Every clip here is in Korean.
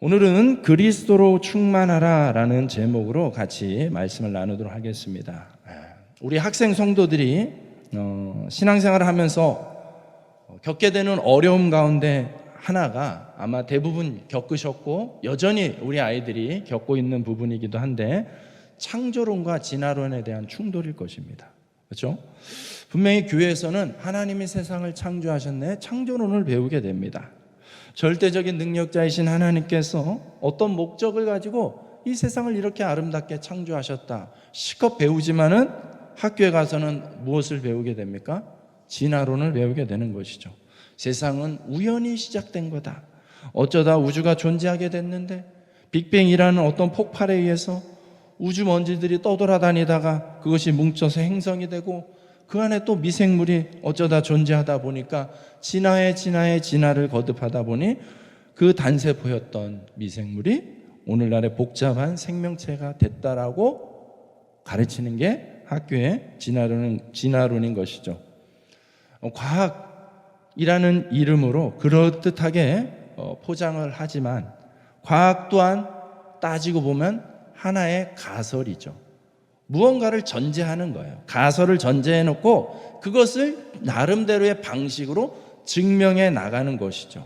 오늘은 그리스도로 충만하라 라는 제목으로 같이 말씀을 나누도록 하겠습니다. 우리 학생 성도들이 신앙생활을 하면서 겪게 되는 어려움 가운데 하나가 아마 대부분 겪으셨고 여전히 우리 아이들이 겪고 있는 부분이기도 한데 창조론과 진화론에 대한 충돌일 것입니다. 그렇죠? 분명히 교회에서는 하나님이 세상을 창조하셨네, 창조론을 배우게 됩니다. 절대적인 능력자이신 하나님께서 어떤 목적을 가지고 이 세상을 이렇게 아름답게 창조하셨다, 실컷 배우지만은 학교에 가서는 무엇을 배우게 됩니까? 진화론을 배우게 되는 것이죠. 세상은 우연히 시작된 거다. 어쩌다 우주가 존재하게 됐는데 빅뱅이라는 어떤 폭발에 의해서 우주 먼지들이 떠돌아다니다가 그것이 뭉쳐서 행성이 되고 그 안에 또 미생물이 어쩌다 존재하다 보니까 진화를 거듭하다 보니 그 단세포였던 미생물이 오늘날의 복잡한 생명체가 됐다라고 가르치는 게 학교의 진화론인 것이죠. 과학이라는 이름으로 그럴듯하게 포장을 하지만 과학 또한 따지고 보면 하나의 가설이죠. 무언가를 전제하는 거예요. 가설을 전제해 놓고 그것을 나름대로의 방식으로 증명해 나가는 것이죠.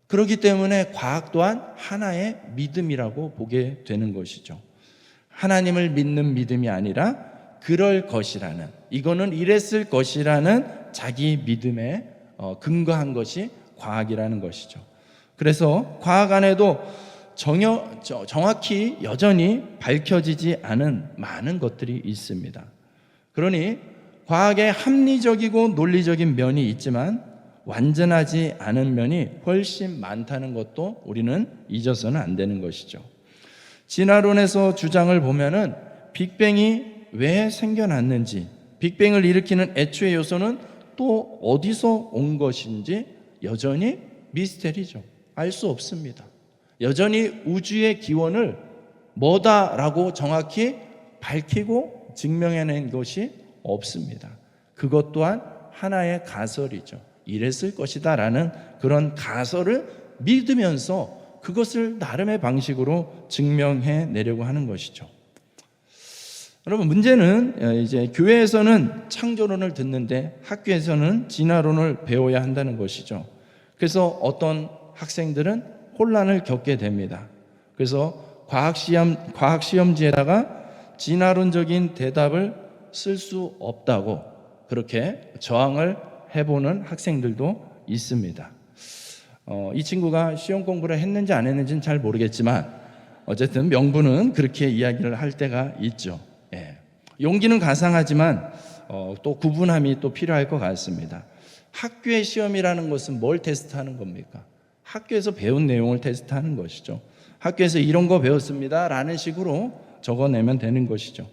그렇기 때문에 과학 또한 하나의 믿음이라고 보게 되는 것이죠. 하나님을 믿는 믿음이 아니라 그럴 것이라는, 이거는 이랬을 것이라는 자기 믿음에 근거한 것이 과학이라는 것이죠. 그래서 과학 안에도 정확히 여전히 밝혀지지 않은 많은 것들이 있습니다. 그러니 과학의 합리적이고 논리적인 면이 있지만 완전하지 않은 면이 훨씬 많다는 것도 우리는 잊어서는 안 되는 것이죠. 진화론에서 주장을 보면은 빅뱅이 왜 생겨났는지, 빅뱅을 일으키는 애초의 요소는 또 어디서 온 것인지 여전히 미스테리죠. 알 수 없습니다. 여전히 우주의 기원을 뭐다라고 정확히 밝히고 증명해낸 것이 없습니다. 그것 또한 하나의 가설이죠. 이랬을 것이다 라는 그런 가설을 믿으면서 그것을 나름의 방식으로 증명해내려고 하는 것이죠. 여러분, 문제는 이제 교회에서는 창조론을 듣는데 학교에서는 진화론을 배워야 한다는 것이죠. 그래서 어떤 학생들은 혼란을 겪게 됩니다. 그래서 과학 시험지에다가 진화론적인 대답을 쓸 수 없다고 그렇게 저항을 해보는 학생들도 있습니다. 이 친구가 시험 공부를 했는지 안 했는지는 잘 모르겠지만 어쨌든 명분은 그렇게 이야기를 할 때가 있죠. 용기는 가상하지만 또 구분함이 또 필요할 것 같습니다. 학교의 시험이라는 것은 뭘 테스트하는 겁니까? 학교에서 배운 내용을 테스트하는 것이죠. 학교에서 이런 거 배웠습니다 라는 식으로 적어내면 되는 것이죠.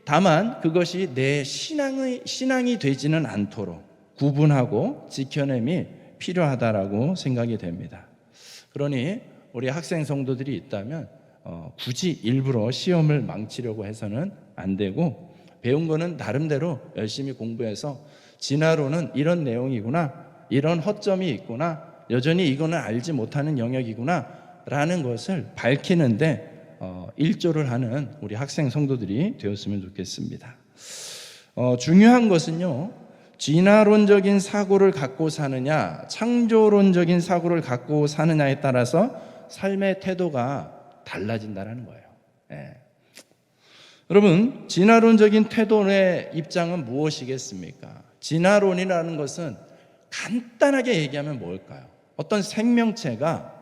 다만 그것이 내 신앙이 되지는 않도록 구분하고 지켜냄이 필요하다라고 생각이 됩니다. 그러니 우리 학생 성도들이 있다면 굳이 일부러 시험을 망치려고 해서는 안 되고, 배운 거는 나름대로 열심히 공부해서 진화론은 이런 내용이구나, 이런 허점이 있구나, 여전히 이거는 알지 못하는 영역이구나 라는 것을 밝히는데 일조를 하는 우리 학생 성도들이 되었으면 좋겠습니다. 중요한 것은요, 진화론적인 사고를 갖고 사느냐 창조론적인 사고를 갖고 사느냐에 따라서 삶의 태도가 달라진다는 거예요. 여러분, 진화론적인 태도의 입장은 무엇이겠습니까? 진화론이라는 것은 간단하게 얘기하면 뭘까요? 어떤 생명체가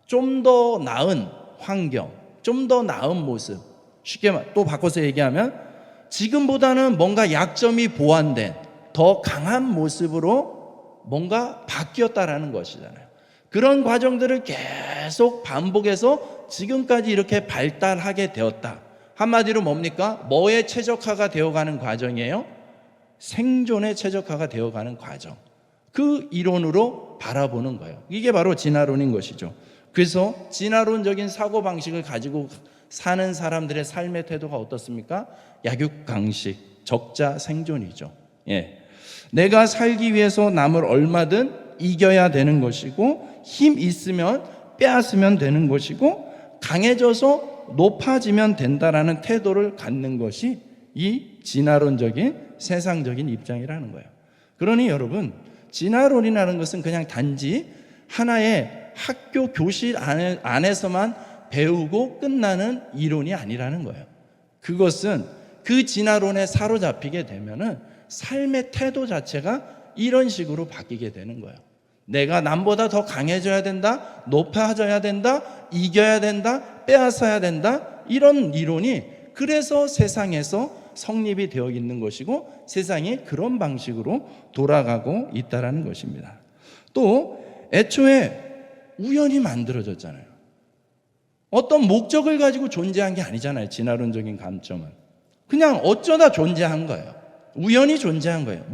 좀 더 나은 환경, 좀 더 나은 모습, 쉽게 또 바꿔서 얘기하면 지금보다는 뭔가 약점이 보완된 더 강한 모습으로 뭔가 바뀌었다라는 것이잖아요. 그런 과정들을 계속 반복해서 지금까지 이렇게 발달하게 되었다. 한마디로 뭡니까? 뭐에 최적화가 되어가는 과정이에요? 생존에 최적화가 되어가는 과정. 그 이론으로 바라보는 거예요. 이게 바로 진화론인 것이죠. 그래서 진화론적인 사고방식을 가지고 사는 사람들의 삶의 태도가 어떻습니까? 약육강식, 적자 생존이죠. 내가 살기 위해서 남을 얼마든 이겨야 되는 것이고, 힘 있으면 빼앗으면 되는 것이고, 강해져서 높아지면 된다라는 태도를 갖는 것이 이 진화론적인 세상적인 입장이라는 거예요. 그러니 여러분, 진화론이라는 것은 그냥 단지 하나의 학교 교실 안에서만 배우고 끝나는 이론이 아니라는 거예요. 그것은 그 진화론에 사로잡히게 되면은 삶의 태도 자체가 이런 식으로 바뀌게 되는 거예요. 내가 남보다 더 강해져야 된다, 높아져야 된다, 이겨야 된다, 빼앗아야 된다, 이런 이론이 그래서 세상에서 성립이 되어 있는 것이고, 세상이 그런 방식으로 돌아가고 있다는 것입니다. 또 애초에 우연히 만들어졌잖아요. 어떤 목적을 가지고 존재한 게 아니잖아요. 진화론적인 관점은 그냥 어쩌다 존재한 거예요. 우연히 존재한 거예요.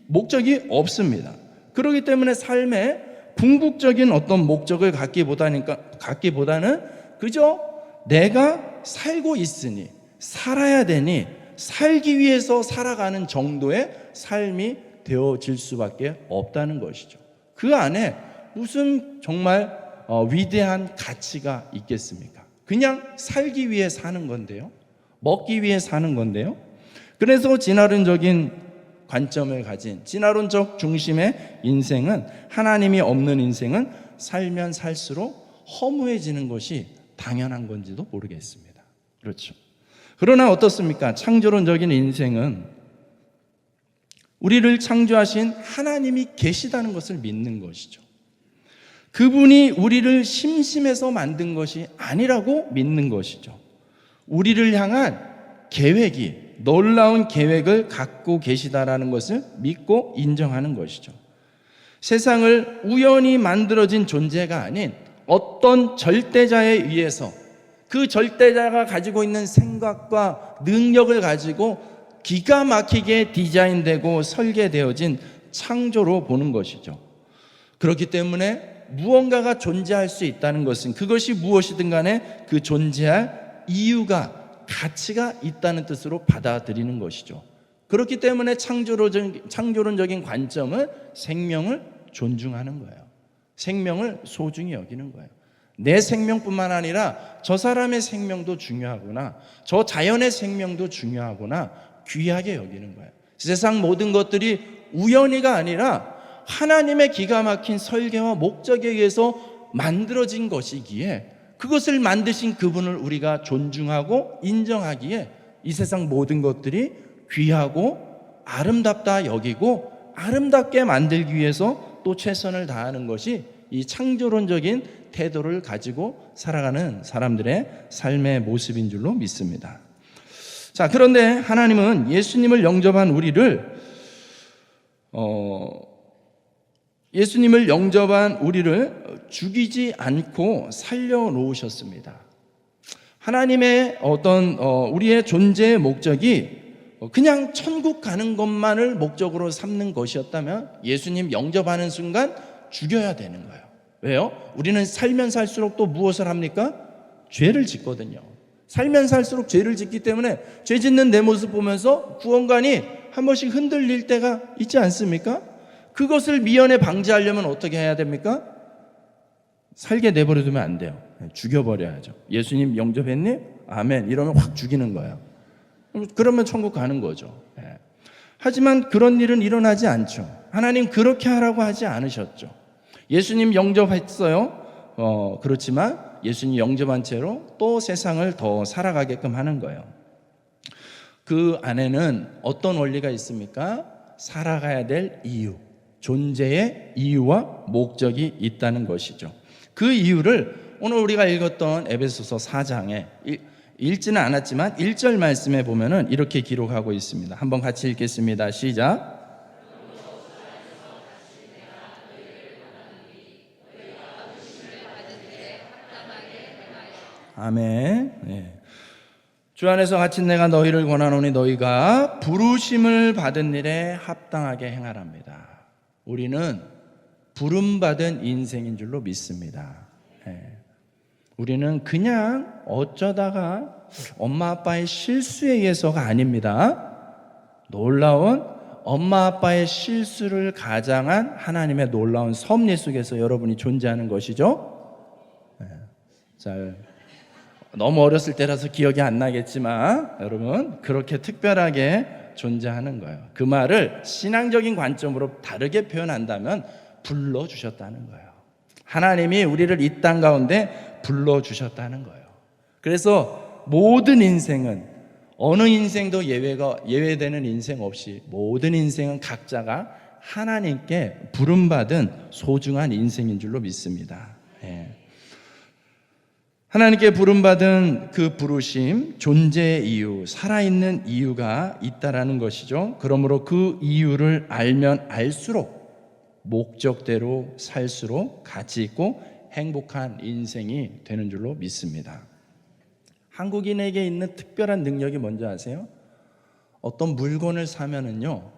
목적이 없습니다. 그렇기 때문에 삶에 궁극적인 어떤 목적을 갖기보다는 그저 내가 살고 있으니, 살아야 되니, 살기 위해서 살아가는 정도의 삶이 되어질 수밖에 없다는 것이죠. 그 안에 무슨 정말 위대한 가치가 있겠습니까? 그냥 살기 위해 사는 건데요, 먹기 위해 사는 건데요. 그래서 진화론적인 관점을 가진 진화론적 중심의 인생은, 하나님이 없는 인생은 살면 살수록 허무해지는 것이 당연한 건지도 모르겠습니다. 그렇죠. 그러나 어떻습니까? 창조론적인 인생은 우리를 창조하신 하나님이 계시다는 것을 믿는 것이죠. 그분이 우리를 심심해서 만든 것이 아니라고 믿는 것이죠. 우리를 향한 계획이, 놀라운 계획을 갖고 계시다라는 것을 믿고 인정하는 것이죠. 세상을 우연히 만들어진 존재가 아닌 어떤 절대자에 의해서, 그 절대자가 가지고 있는 생각과 능력을 가지고 기가 막히게 디자인되고 설계되어진 창조로 보는 것이죠. 그렇기 때문에 무언가가 존재할 수 있다는 것은 그것이 무엇이든 간에 그 존재할 이유가, 가치가 있다는 뜻으로 받아들이는 것이죠. 그렇기 때문에 창조론적인 관점은 생명을 존중하는 거예요. 생명을 소중히 여기는 거예요. 내 생명뿐만 아니라 저 사람의 생명도 중요하구나, 저 자연의 생명도 중요하구나, 귀하게 여기는 거예요. 세상 모든 것들이 우연히가 아니라 하나님의 기가 막힌 설계와 목적에 의해서 만들어진 것이기에, 그것을 만드신 그분을 우리가 존중하고 인정하기에 이 세상 모든 것들이 귀하고 아름답다 여기고, 아름답게 만들기 위해서 또 최선을 다하는 것이 이 창조론적인 태도를 가지고 살아가는 사람들의 삶의 모습인 줄로 믿습니다. 자, 그런데 하나님은 예수님을 영접한 우리를 죽이지 않고 살려놓으셨습니다. 하나님의 우리의 존재의 목적이 그냥 천국 가는 것만을 목적으로 삼는 것이었다면 예수님 영접하는 순간 죽여야 되는 거예요. 왜요? 우리는 살면 살수록 또 무엇을 합니까? 죄를 짓거든요. 살면 살수록 죄를 짓기 때문에 죄 짓는 내 모습 보면서 구원관이 한 번씩 흔들릴 때가 있지 않습니까? 그것을 미연에 방지하려면 어떻게 해야 됩니까? 살게 내버려두면 안 돼요. 죽여버려야죠. 예수님 영접했니? 아멘. 이러면 확 죽이는 거예요. 그러면 천국 가는 거죠. 하지만 그런 일은 일어나지 않죠. 하나님 그렇게 하라고 하지 않으셨죠. 예수님 영접했어요. 그렇지만 예수님 영접한 채로 또 세상을 더 살아가게끔 하는 거예요. 그 안에는 어떤 원리가 있습니까? 살아가야 될 이유, 존재의 이유와 목적이 있다는 것이죠. 그 이유를 오늘 우리가 읽었던 에베소서 4장에 읽지는 않았지만 1절 말씀에 보면은 이렇게 기록하고 있습니다. 한번 같이 읽겠습니다. 시작. 아멘. 네. 주 안에서 같이 내가 너희를 권하노니 너희가 부르심을 받은 일에 합당하게 행하랍니다. 우리는 부름받은 인생인 줄로 믿습니다. 네. 우리는 그냥 어쩌다가 엄마 아빠의 실수에 의해서가 아닙니다. 놀라운 엄마 아빠의 실수를 가장한 하나님의 놀라운 섭리 속에서 여러분이 존재하는 것이죠. 잘 너무 어렸을 때라서 기억이 안 나겠지만 여러분 그렇게 특별하게 존재하는 거예요. 그 말을 신앙적인 관점으로 다르게 표현한다면 불러주셨다는 거예요. 하나님이 우리를 이 땅 가운데 불러주셨다는 거예요. 그래서 모든 인생은 어느 인생도 예외되는 인생 없이 모든 인생은 각자가 하나님께 부름받은 소중한 인생인 줄로 믿습니다. 하나님께 부름받은 그 부르심, 존재의 이유, 살아있는 이유가 있다라는 것이죠. 그러므로 그 이유를 알면 알수록 목적대로 살수록 가치 있고 행복한 인생이 되는 줄로 믿습니다. 한국인에게 있는 특별한 능력이 뭔지 아세요? 어떤 물건을 사면은요,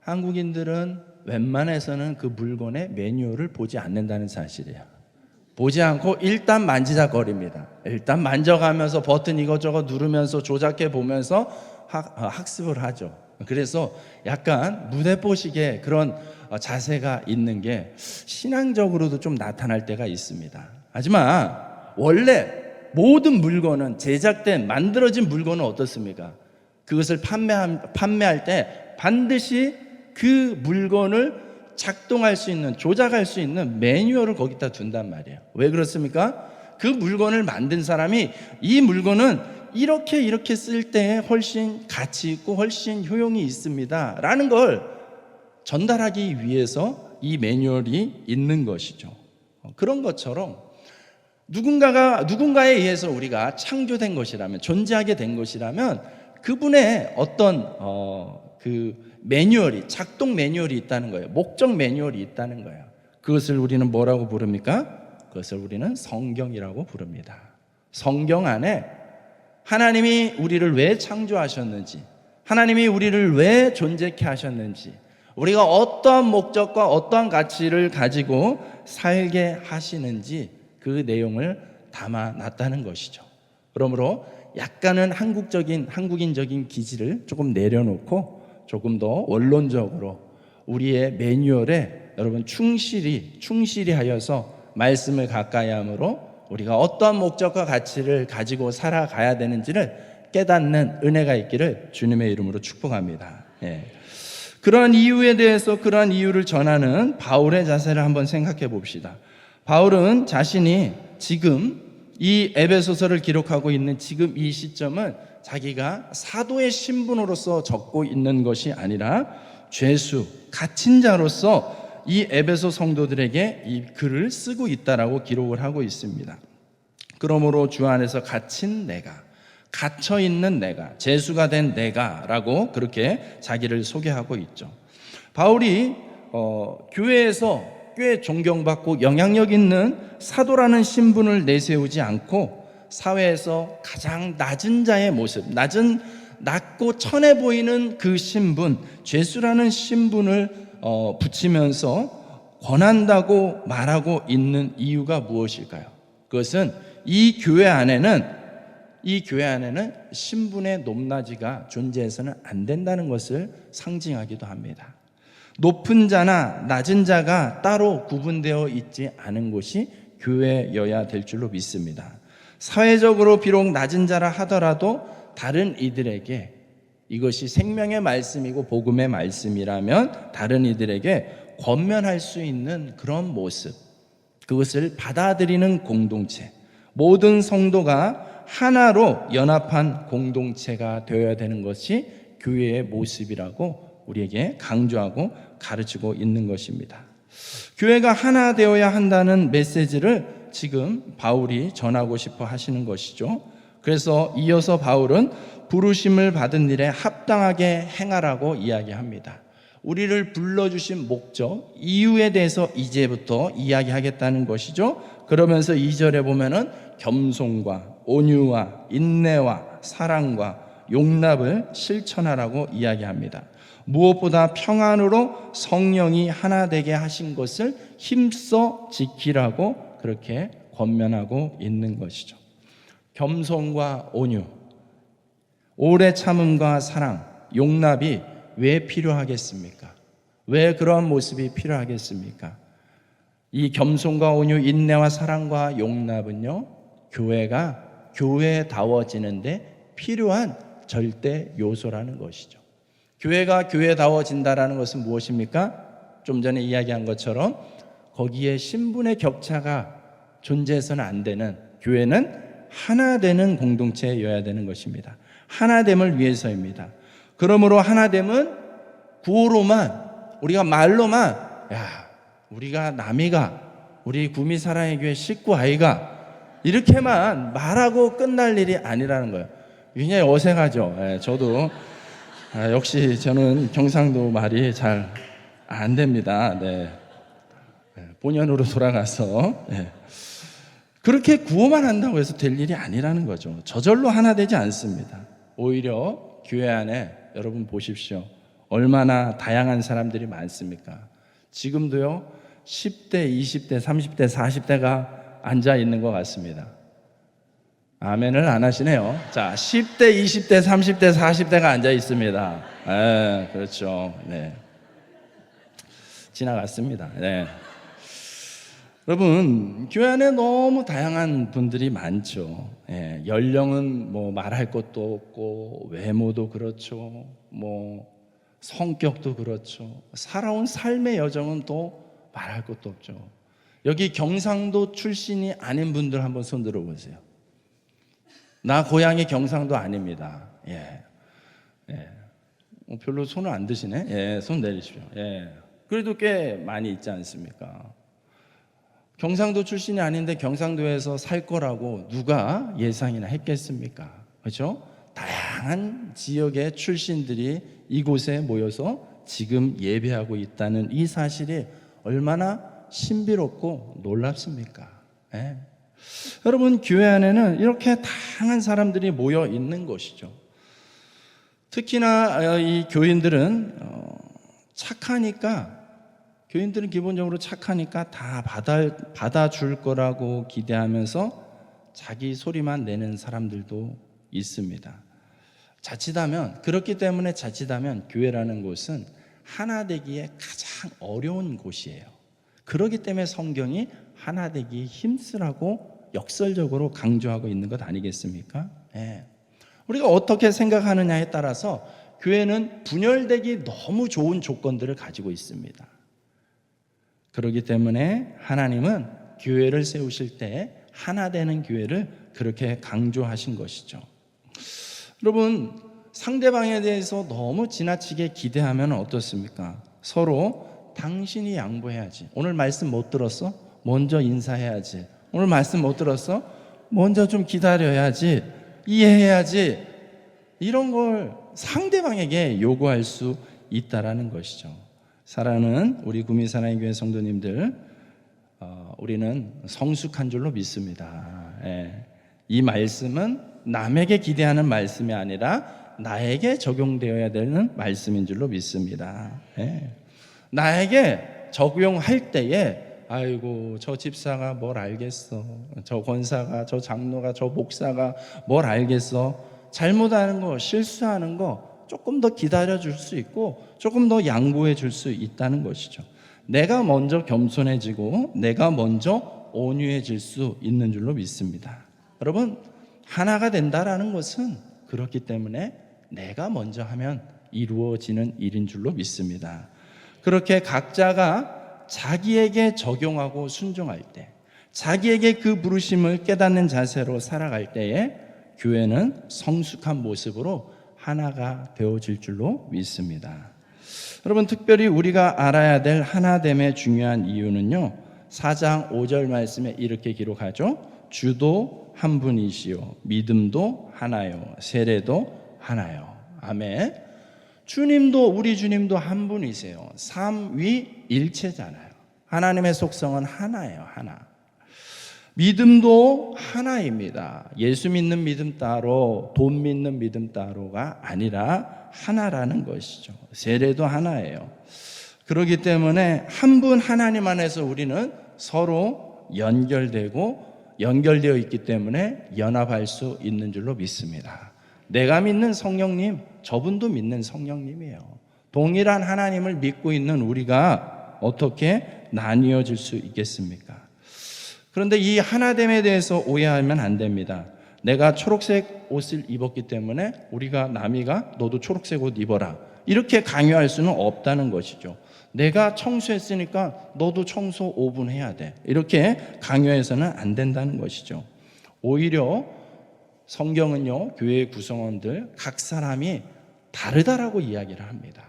한국인들은 웬만해서는 그 물건의 매뉴얼을 보지 않는다는 사실이에요. 보지 않고 일단 만지작거립니다. 일단 만져가면서 버튼 이것저것 누르면서 조작해 보면서 학습을 하죠. 그래서 약간 무대뽀식의 그런 자세가 있는 게 신앙적으로도 좀 나타날 때가 있습니다. 하지만 원래 모든 물건은 제작된 만들어진 물건은 어떻습니까? 그것을 판매할 때 반드시 그 물건을 작동할 수 있는, 조작할 수 있는 매뉴얼을 거기다 둔단 말이에요. 왜 그렇습니까? 그 물건을 만든 사람이 이 물건은 이렇게 쓸 때 훨씬 가치 있고 훨씬 효용이 있습니다 라는 걸 전달하기 위해서 이 매뉴얼이 있는 것이죠. 그런 것처럼 누군가에 의해서 우리가 창조된 것이라면, 존재하게 된 것이라면 그분의 어떤 그 매뉴얼이, 작동 매뉴얼이 있다는 거예요. 목적 매뉴얼이 있다는 거예요. 그것을 우리는 뭐라고 부릅니까? 그것을 우리는 성경이라고 부릅니다. 성경 안에 하나님이 우리를 왜 창조하셨는지, 하나님이 우리를 왜 존재케 하셨는지, 우리가 어떠한 목적과 어떠한 가치를 가지고 살게 하시는지 그 내용을 담아놨다는 것이죠. 그러므로 약간은 한국인적인 기질을 조금 내려놓고 조금 더 원론적으로 우리의 매뉴얼에 여러분 충실히 하여서 말씀을 가까이 함으로 우리가 어떠한 목적과 가치를 가지고 살아가야 되는지를 깨닫는 은혜가 있기를 주님의 이름으로 축복합니다. 그러한 이유에 대해서 그러한 이유를 전하는 바울의 자세를 한번 생각해 봅시다. 바울은 자신이 지금 이 에베소서를 기록하고 있는 지금 이 시점은 자기가 사도의 신분으로서 적고 있는 것이 아니라 죄수, 갇힌 자로서 이 에베소 성도들에게 이 글을 쓰고 있다라고 기록을 하고 있습니다. 그러므로 주 안에서 갇힌 내가, 갇혀 있는 내가, 죄수가 된 내가라고 그렇게 자기를 소개하고 있죠. 바울이 교회에서 꽤 존경받고 영향력 있는 사도라는 신분을 내세우지 않고 사회에서 가장 낮은 자의 모습, 낮고 천해 보이는 그 신분, 죄수라는 신분을 붙이면서 권한다고 말하고 있는 이유가 무엇일까요? 그것은 이 교회 안에는 신분의 높낮이가 존재해서는 안 된다는 것을 상징하기도 합니다. 높은 자나 낮은 자가 따로 구분되어 있지 않은 곳이 교회여야 될 줄로 믿습니다. 사회적으로 비록 낮은 자라 하더라도 다른 이들에게 이것이 생명의 말씀이고 복음의 말씀이라면 다른 이들에게 권면할 수 있는 그런 모습, 그것을 받아들이는 공동체, 모든 성도가 하나로 연합한 공동체가 되어야 되는 것이 교회의 모습이라고 우리에게 강조하고 가르치고 있는 것입니다. 교회가 하나 되어야 한다는 메시지를 지금 바울이 전하고 싶어 하시는 것이죠. 그래서 이어서 바울은 부르심을 받은 일에 합당하게 행하라고 이야기합니다. 우리를 불러주신 목적, 이유에 대해서 이제부터 이야기하겠다는 것이죠. 그러면서 2절에 보면은 겸손과 온유와 인내와 사랑과 용납을 실천하라고 이야기합니다. 무엇보다 평안으로 성령이 하나 되게 하신 것을 힘써 지키라고 그렇게 권면하고 있는 것이죠. 겸손과 온유, 오래 참음과 사랑, 용납이 왜 필요하겠습니까? 왜 그러한 모습이 필요하겠습니까? 이 겸손과 온유, 인내와 사랑과 용납은요, 교회가 교회다워지는데 필요한 절대 요소라는 것이죠. 교회가 교회다워진다라는 것은 무엇입니까? 좀 전에 이야기한 것처럼 거기에 신분의 격차가 존재해서는 안 되는, 교회는 하나 되는 공동체여야 되는 것입니다. 하나됨을 위해서입니다. 그러므로 하나됨은 구호로만, 우리가 말로만, 야, 우리가 남이가, 우리 구미 사랑의 교회 식구 아이가, 이렇게만 말하고 끝날 일이 아니라는 거예요. 굉장히 어색하죠. 예, 저도 역시 저는 경상도 말이 잘 안 됩니다. 네. 본연으로 돌아가서 그렇게 구호만 한다고 해서 될 일이 아니라는 거죠. 저절로 하나 되지 않습니다. 오히려 교회 안에 여러분 보십시오. 얼마나 다양한 사람들이 많습니까? 지금도요 10대, 20대, 30대, 40대가 앉아 있는 것 같습니다. 아멘을 안 하시네요. 자, 10대, 20대, 30대, 40대가 앉아 있습니다. 그렇죠. 네. 지나갔습니다. 네. 여러분, 교회 안에 너무 다양한 분들이 많죠. 연령은 뭐 말할 것도 없고, 외모도 그렇죠. 뭐 성격도 그렇죠. 살아온 삶의 여정은 또 말할 것도 없죠. 여기 경상도 출신이 아닌 분들 한번 손 들어보세요. 나 고향이 경상도 아닙니다. 별로 손을 안 드시네. 손 내리십시오. 그래도 꽤 많이 있지 않습니까? 경상도 출신이 아닌데 경상도에서 살 거라고 누가 예상이나 했겠습니까? 그렇죠? 다양한 지역의 출신들이 이곳에 모여서 지금 예배하고 있다는 이 사실이 얼마나 신비롭고 놀랍습니까? 여러분, 교회 안에는 이렇게 다양한 사람들이 모여 있는 것이죠. 특히나 이 교인들은 착하니까, 교인들은 기본적으로 착하니까 다 받아줄 거라고 기대하면서 자기 소리만 내는 사람들도 있습니다. 그렇기 때문에 자칫하면 교회라는 곳은 하나 되기에 가장 어려운 곳이에요. 그렇기 때문에 성경이 하나 되기 힘쓰라고 역설적으로 강조하고 있는 것 아니겠습니까? 우리가 어떻게 생각하느냐에 따라서 교회는 분열되기 너무 좋은 조건들을 가지고 있습니다. 그렇기 때문에 하나님은 교회를 세우실 때 하나 되는 교회를 그렇게 강조하신 것이죠. 여러분, 상대방에 대해서 너무 지나치게 기대하면 어떻습니까? 서로 당신이 양보해야지. 오늘 말씀 못 들었어? 먼저 인사해야지. 오늘 말씀 못 들었어? 먼저 좀 기다려야지. 이해해야지. 이런 걸 상대방에게 요구할 수 있다라는 것이죠. 사랑하는 우리 구미사랑의 교회 성도님들, 우리는 성숙한 줄로 믿습니다. 이 말씀은 남에게 기대하는 말씀이 아니라 나에게 적용되어야 되는 말씀인 줄로 믿습니다. 나에게 적용할 때에 아이고, 저 집사가 뭘 알겠어, 저 권사가, 저 장로가, 저 목사가 뭘 알겠어, 잘못하는 거, 실수하는 거 조금 더 기다려줄 수 있고 조금 더 양보해 줄 수 있다는 것이죠. 내가 먼저 겸손해지고 내가 먼저 온유해질 수 있는 줄로 믿습니다. 여러분, 하나가 된다라는 것은 그렇기 때문에 내가 먼저 하면 이루어지는 일인 줄로 믿습니다. 그렇게 각자가 자기에게 적용하고 순종할 때, 자기에게 그 부르심을 깨닫는 자세로 살아갈 때에 교회는 성숙한 모습으로 하나가 되어질 줄로 믿습니다. 여러분, 특별히 우리가 알아야 될 하나됨의 중요한 이유는요, 4장 5절 말씀에 이렇게 기록하죠. 주도 한 분이시요 믿음도 하나요 세례도 하나요. 아멘. 주님도, 우리 주님도 한 분이세요. 삼위일체잖아요. 하나님의 속성은 하나예요. 하나. 믿음도 하나입니다. 예수 믿는 믿음 따로, 돈 믿는 믿음 따로가 아니라 하나라는 것이죠. 세례도 하나예요. 그렇기 때문에 한 분 하나님 안에서 우리는 서로 연결되어 있기 때문에 연합할 수 있는 줄로 믿습니다. 내가 믿는 성령님, 저분도 믿는 성령님이에요. 동일한 하나님을 믿고 있는 우리가 어떻게 나뉘어질 수 있겠습니까? 그런데 이 하나됨에 대해서 오해하면 안 됩니다. 내가 초록색 옷을 입었기 때문에 우리가 남이가 너도 초록색 옷 입어라 이렇게 강요할 수는 없다는 것이죠. 내가 청소했으니까 너도 청소 5분 해야 돼 이렇게 강요해서는 안 된다는 것이죠. 오히려 성경은요, 교회 구성원들 각 사람이 다르다라고 이야기를 합니다.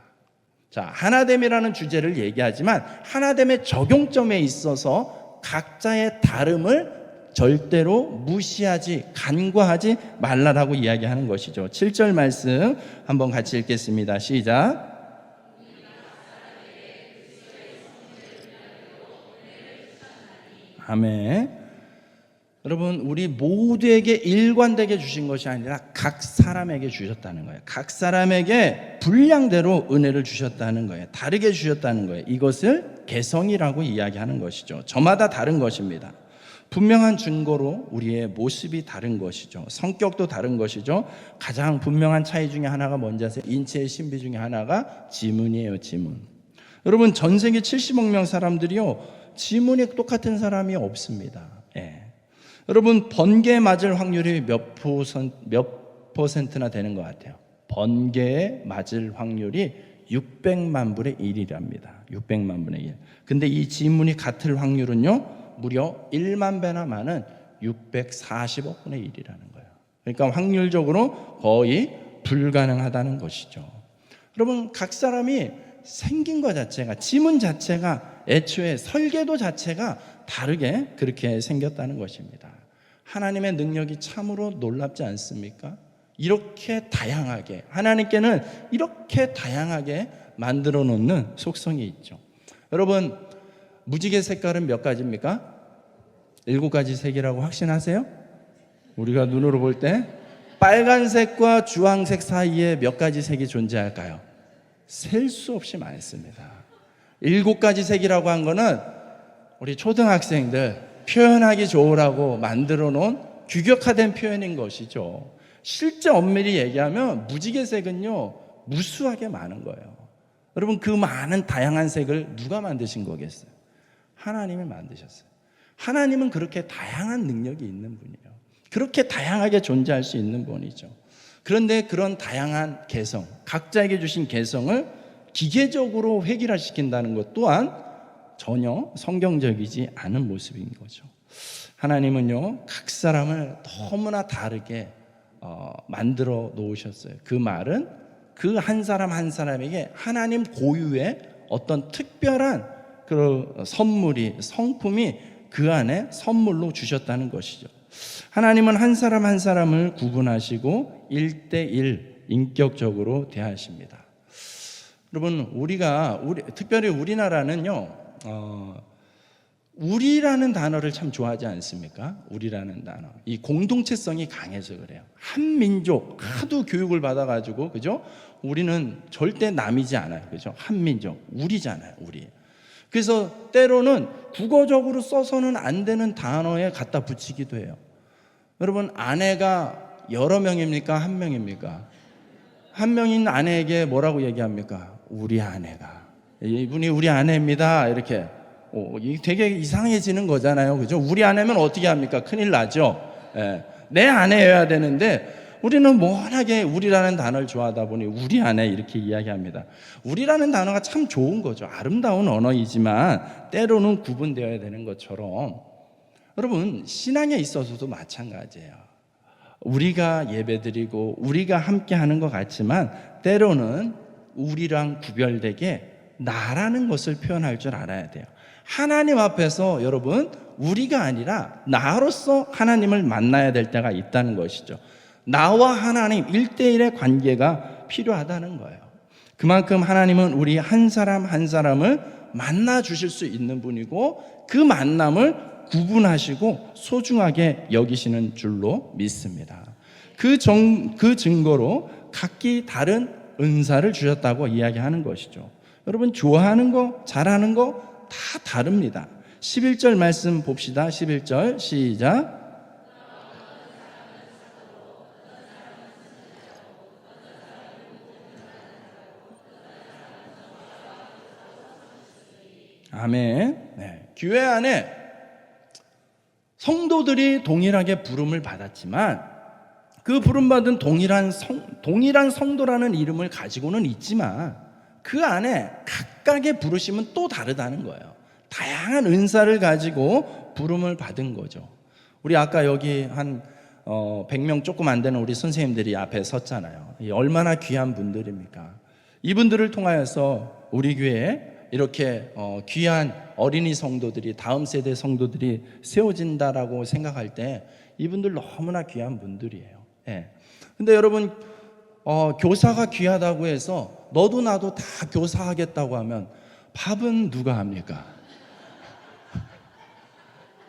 자, 하나됨이라는 주제를 얘기하지만 하나됨의 적용점에 있어서 각자의 다름을 절대로 무시하지, 간과하지 말라라고 이야기하는 것이죠. 7절 말씀 한번 같이 읽겠습니다. 시작. 아멘. 여러분, 우리 모두에게 일관되게 주신 것이 아니라 각 사람에게 주셨다는 거예요. 각 사람에게 분량대로 은혜를 주셨다는 거예요. 다르게 주셨다는 거예요. 이것을 개성이라고 이야기하는 것이죠. 저마다 다른 것입니다. 분명한 증거로 우리의 모습이 다른 것이죠. 성격도 다른 것이죠. 가장 분명한 차이 중에 하나가 뭔지 아세요? 인체의 신비 중에 하나가 지문이에요. 지문. 여러분, 전 세계 70억 명 사람들이요, 지문이 똑같은 사람이 없습니다. 예. 여러분, 번개 맞을 확률이 몇 퍼센트나 되는 것 같아요? 번개에 맞을 확률이 600만 분의 1이랍니다. 600만 분의 1. 근데 이 지문이 같을 확률은요, 무려 1만 배나 많은 640억 분의 1이라는 거예요. 그러니까 확률적으로 거의 불가능하다는 것이죠. 여러분, 각 사람이 생긴 것 자체가, 지문 자체가, 애초에 설계도 자체가 다르게 그렇게 생겼다는 것입니다. 하나님의 능력이 참으로 놀랍지 않습니까? 이렇게 다양하게, 하나님께는 이렇게 다양하게 만들어 놓는 속성이 있죠. 여러분, 무지개 색깔은 몇 가지입니까? 7가지 색이라고 확신하세요? 우리가 눈으로 볼 때 빨간색과 주황색 사이에 몇 가지 색이 존재할까요? 셀 수 없이 많습니다. 7가지 색이라고 한 거는 우리 초등학생들 표현하기 좋으라고 만들어 놓은 규격화된 표현인 것이죠. 실제 엄밀히 얘기하면 무지개색은요, 무수하게 많은 거예요. 여러분, 그 많은 다양한 색을 누가 만드신 거겠어요? 하나님이 만드셨어요. 하나님은 그렇게 다양한 능력이 있는 분이에요. 그렇게 다양하게 존재할 수 있는 분이죠. 그런데 그런 다양한 개성, 각자에게 주신 개성을 기계적으로 획일화시킨다는 것 또한 전혀 성경적이지 않은 모습인 거죠. 하나님은요, 각 사람을 너무나 다르게 만들어 놓으셨어요. 그 말은 그 한 사람 한 사람에게 하나님 고유의 어떤 특별한 그 선물이, 성품이 그 안에 선물로 주셨다는 것이죠. 하나님은 한 사람 한 사람을 구분하시고 1대1 인격적으로 대하십니다. 여러분, 특별히 우리나라는요, 우리라는 단어를 참 좋아하지 않습니까? 우리라는 단어. 이 공동체성이 강해서 그래요. 한 민족, 하도 교육을 받아가지고, 그죠? 우리는 절대 남이지 않아요. 그죠? 한 민족, 우리잖아요, 우리. 그래서 때로는 국어적으로 써서는 안 되는 단어에 갖다 붙이기도 해요. 여러분, 아내가 여러 명입니까? 한 명입니까? 한 명인 아내에게 뭐라고 얘기합니까? 우리 아내가. 이분이 우리 아내입니다. 이렇게. 이게 되게 이상해지는 거잖아요. 그죠? 우리 아내면 어떻게 합니까? 큰일 나죠? 예. 내 아내여야 되는데, 우리는 워낙에 우리라는 단어를 좋아하다 보니 우리 아내 이렇게 이야기합니다. 우리라는 단어가 참 좋은 거죠. 아름다운 언어이지만 때로는 구분되어야 되는 것처럼, 여러분, 신앙에 있어서도 마찬가지예요. 우리가 예배드리고 우리가 함께 하는 것 같지만 때로는 우리랑 구별되게 나라는 것을 표현할 줄 알아야 돼요. 하나님 앞에서 여러분, 우리가 아니라 나로서 하나님을 만나야 될 때가 있다는 것이죠. 나와 하나님 1대1의 관계가 필요하다는 거예요. 그만큼 하나님은 우리 한 사람 한 사람을 만나 주실 수 있는 분이고, 그 만남을 구분하시고 소중하게 여기시는 줄로 믿습니다. 그 증거로 각기 다른 은사를 주셨다고 이야기하는 것이죠. 여러분, 좋아하는 거, 잘하는 거 다 다릅니다. 11절 말씀 봅시다. 11절 시작. 아멘. 네. 교회 안에 성도들이 동일하게 부름을 받았지만 그 부름받은 동일한 성도라는 이름을 가지고는 있지만 그 안에 각각의 부르심은 또 다르다는 거예요. 다양한 은사를 가지고 부름을 받은 거죠. 우리 아까 여기 한 100명 조금 안 되는 우리 선생님들이 앞에 섰잖아요. 얼마나 귀한 분들입니까? 이분들을 통하여서 우리 교회에 이렇게 귀한 어린이 성도들이, 다음 세대 성도들이 세워진다라고 생각할 때 이분들 너무나 귀한 분들이에요. 예. 근데 여러분, 교사가 귀하다고 해서 너도 나도 다 교사하겠다고 하면 밥은 누가 합니까?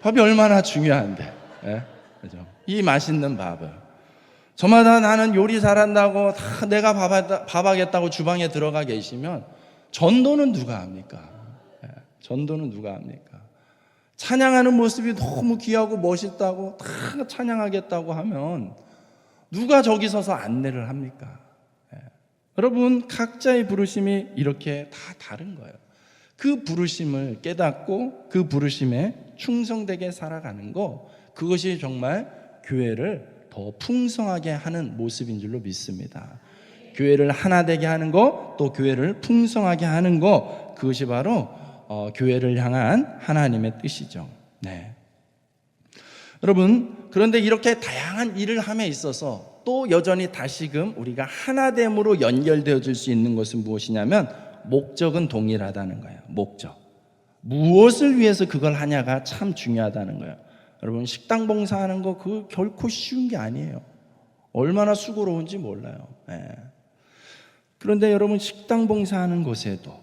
밥이 얼마나 중요한데. 예? 그죠? 이 맛있는 밥을 저마다 나는 요리 잘한다고 다 내가 밥하겠다고 주방에 들어가 계시면 전도는 누가 합니까? 예, 전도는 누가 합니까? 찬양하는 모습이 너무 귀하고 멋있다고 다 찬양하겠다고 하면 누가 저기 서서 안내를 합니까? 예. 여러분, 각자의 부르심이 이렇게 다 다른 거예요. 그 부르심을 깨닫고 그 부르심에 충성되게 살아가는 거, 그것이 정말 교회를 더 풍성하게 하는 모습인 줄로 믿습니다. 교회를 하나 되게 하는 거, 또 교회를 풍성하게 하는 거, 그것이 바로 교회를 향한 하나님의 뜻이죠. 네. 여러분, 그런데 이렇게 다양한 일을 함에 있어서 또 여전히 다시금 우리가 하나됨으로 연결되어질 수 있는 것은 무엇이냐면 목적은 동일하다는 거예요. 목적. 무엇을 위해서 그걸 하냐가 참 중요하다는 거예요. 여러분, 식당 봉사하는 거 그거 결코 쉬운 게 아니에요. 얼마나 수고로운지 몰라요. 네. 그런데 여러분, 식당 봉사하는 곳에도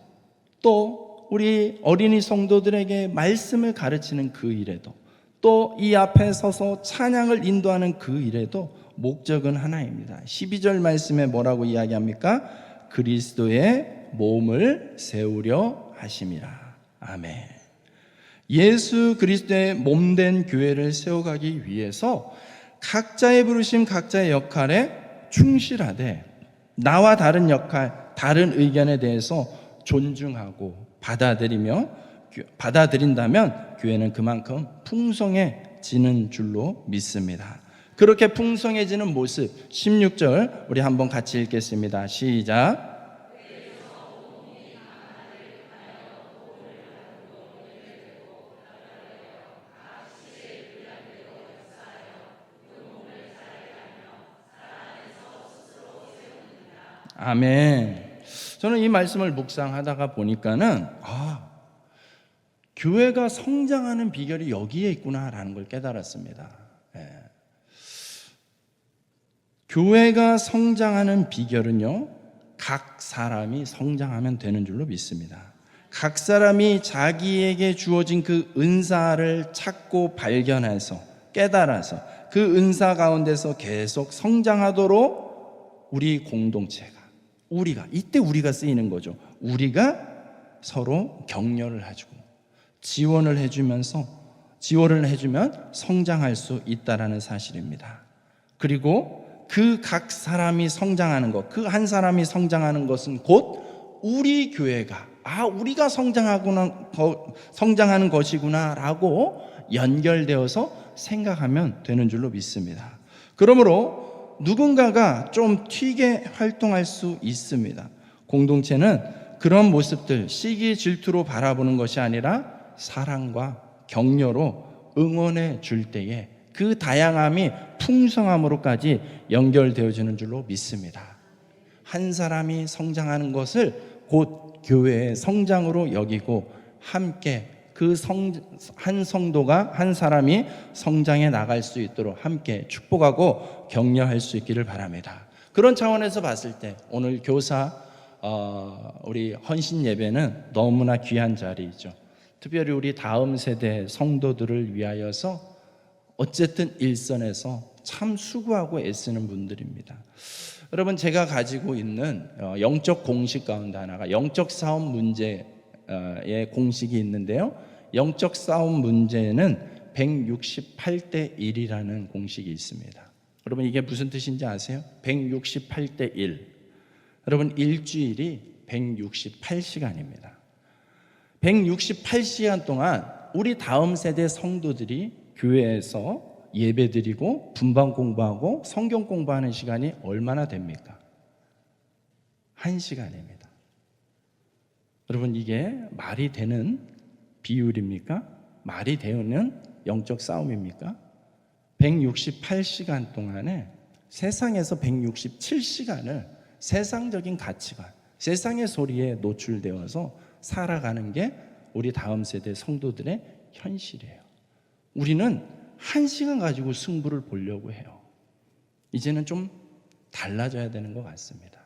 또 우리 어린이 성도들에게 말씀을 가르치는 그 일에도 또 이 앞에 서서 찬양을 인도하는 그 일에도 목적은 하나입니다. 12절 말씀에 뭐라고 이야기합니까? 그리스도의 몸을 세우려 하심이라. 아멘. 예수 그리스도의 몸된 교회를 세워가기 위해서 각자의 부르심, 각자의 역할에 충실하되 나와 다른 역할, 다른 의견에 대해서 존중하고 받아들인다면 교회는 그만큼 풍성해지는 줄로 믿습니다. 그렇게 풍성해지는 모습, 16절 우리 한번 같이 읽겠습니다. 시작. 아멘. 저는 이 말씀을 묵상하다가 보니까는 교회가 성장하는 비결이 여기에 있구나라는 걸 깨달았습니다. 예. 교회가 성장하는 비결은요, 각 사람이 성장하면 되는 줄로 믿습니다. 각 사람이 자기에게 주어진 그 은사를 찾고 발견해서 깨달아서 그 은사 가운데서 계속 성장하도록 우리 공동체가, 이때 우리가 쓰이는 거죠. 우리가 서로 격려를 해주고 지원을 해주면 성장할 수 있다라는 사실입니다. 그리고 그 각 사람이 성장하는 것, 그 한 사람이 성장하는 것은 곧 우리 교회가 우리가 성장하는 것이구나라고 연결되어서 생각하면 되는 줄로 믿습니다. 그러므로 누군가가 좀 튀게 활동할 수 있습니다. 공동체는 그런 모습들, 시기 질투로 바라보는 것이 아니라 사랑과 격려로 응원해 줄 때에 그 다양함이 풍성함으로까지 연결되어지는 줄로 믿습니다. 한 사람이 성장하는 것을 곧 교회의 성장으로 여기고 함께 한 성도가, 한 사람이 성장해 나갈 수 있도록 함께 축복하고 격려할 수 있기를 바랍니다. 그런 차원에서 봤을 때 오늘 교사 우리 헌신 예배는 너무나 귀한 자리이죠. 특별히 우리 다음 세대 성도들을 위하여서 어쨌든 일선에서 참 수고하고 애쓰는 분들입니다. 여러분, 제가 가지고 있는 영적 공식 가운데 하나가 영적 싸움 문제의 공식이 있는데요, 영적 싸움 문제는 168대 1이라는 공식이 있습니다. 여러분, 이게 무슨 뜻인지 아세요? 168대 1. 여러분, 일주일이 168시간입니다. 168시간 동안 우리 다음 세대 성도들이 교회에서 예배드리고 분방 공부하고 성경 공부하는 시간이 얼마나 됩니까? 1시간입니다. 여러분, 이게 말이 되는 비율입니까? 말이 되는 영적 싸움입니까? 168시간 동안에 세상에서 167시간을 세상적인 가치관, 세상의 소리에 노출되어서 살아가는 게 우리 다음 세대 성도들의 현실이에요. 우리는 1시간 가지고 승부를 보려고 해요. 이제는 좀 달라져야 되는 것 같습니다.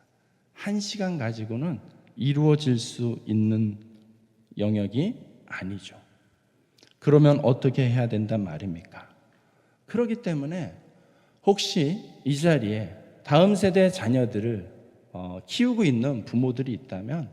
1시간 가지고는 이루어질 수 있는 영역이 아니죠. 그러면 어떻게 해야 된단 말입니까? 그렇기 때문에 혹시 이 자리에 다음 세대 자녀들을 키우고 있는 부모들이 있다면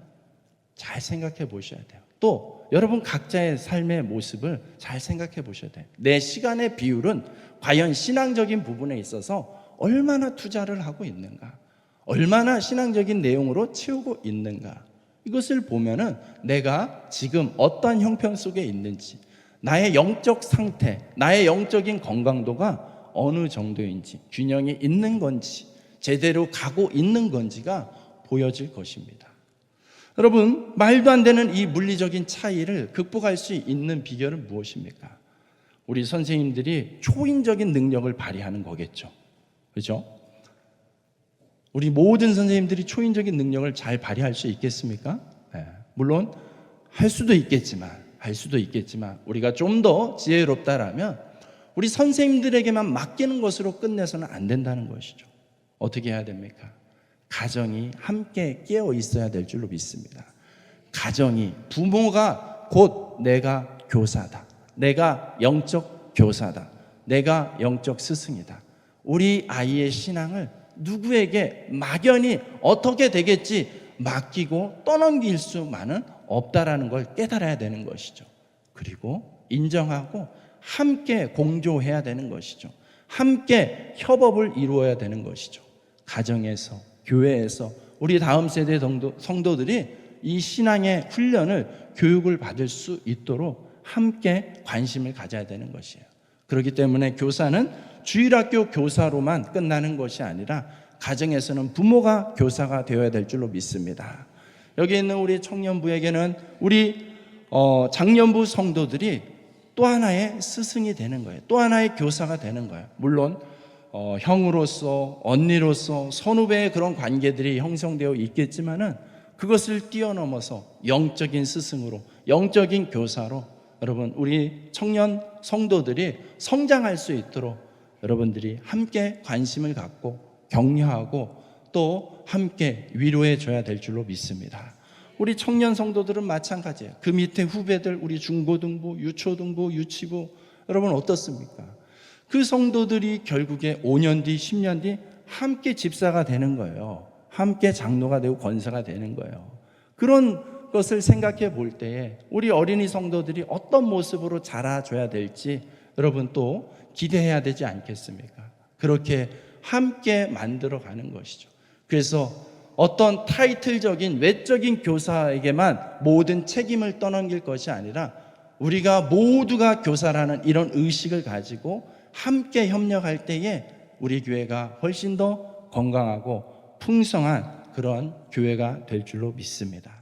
잘 생각해 보셔야 돼요. 또 여러분 각자의 삶의 모습을 잘 생각해 보셔야 돼요. 내 시간의 비율은 과연 신앙적인 부분에 있어서 얼마나 투자를 하고 있는가, 얼마나 신앙적인 내용으로 채우고 있는가, 이것을 보면은 내가 지금 어떠한 형편 속에 있는지, 나의 영적 상태, 나의 영적인 건강도가 어느 정도인지, 균형이 있는 건지, 제대로 가고 있는 건지가 보여질 것입니다. 여러분, 말도 안 되는 이 물리적인 차이를 극복할 수 있는 비결은 무엇입니까? 우리 선생님들이 초인적인 능력을 발휘하는 거겠죠. 그렇죠? 우리 모든 선생님들이 초인적인 능력을 잘 발휘할 수 있겠습니까? 네. 물론 할 수도 있겠지만 우리가 좀 더 지혜롭다라면 우리 선생님들에게만 맡기는 것으로 끝내서는 안 된다는 것이죠. 어떻게 해야 됩니까? 가정이 함께 깨어 있어야 될 줄로 믿습니다. 가정이, 부모가 곧 내가 교사다, 내가 영적 교사다, 내가 영적 스승이다. 우리 아이의 신앙을 누구에게 막연히 어떻게 되겠지 맡기고 떠넘길 수만은 없다라는 걸 깨달아야 되는 것이죠. 그리고 인정하고 함께 공조해야 되는 것이죠. 함께 협업을 이루어야 되는 것이죠. 가정에서, 교회에서 우리 다음 세대 성도들이 이 신앙의 훈련을, 교육을 받을 수 있도록 함께 관심을 가져야 되는 것이에요. 그렇기 때문에 교사는 주일학교 교사로만 끝나는 것이 아니라 가정에서는 부모가 교사가 되어야 될 줄로 믿습니다. 여기 있는 우리 청년부에게는 우리 장년부 성도들이 또 하나의 스승이 되는 거예요. 또 하나의 교사가 되는 거예요. 물론 형으로서, 언니로서, 선후배의 그런 관계들이 형성되어 있겠지만은 그것을 뛰어넘어서 영적인 스승으로, 영적인 교사로 여러분, 우리 청년 성도들이 성장할 수 있도록 여러분들이 함께 관심을 갖고 격려하고 또 함께 위로해 줘야 될 줄로 믿습니다. 우리 청년 성도들은 마찬가지예요. 그 밑에 후배들, 우리 중고등부, 유초등부, 유치부, 여러분 어떻습니까? 그 성도들이 결국에 5년 뒤, 10년 뒤 함께 집사가 되는 거예요. 함께 장로가 되고 권사가 되는 거예요. 그런 것을 생각해 볼 때에 우리 어린이 성도들이 어떤 모습으로 자라줘야 될지 여러분 또 기대해야 되지 않겠습니까? 그렇게 함께 만들어가는 것이죠. 그래서 어떤 타이틀적인 외적인 교사에게만 모든 책임을 떠넘길 것이 아니라 우리가 모두가 교사라는 이런 의식을 가지고 함께 협력할 때에 우리 교회가 훨씬 더 건강하고 풍성한 그런 교회가 될 줄로 믿습니다.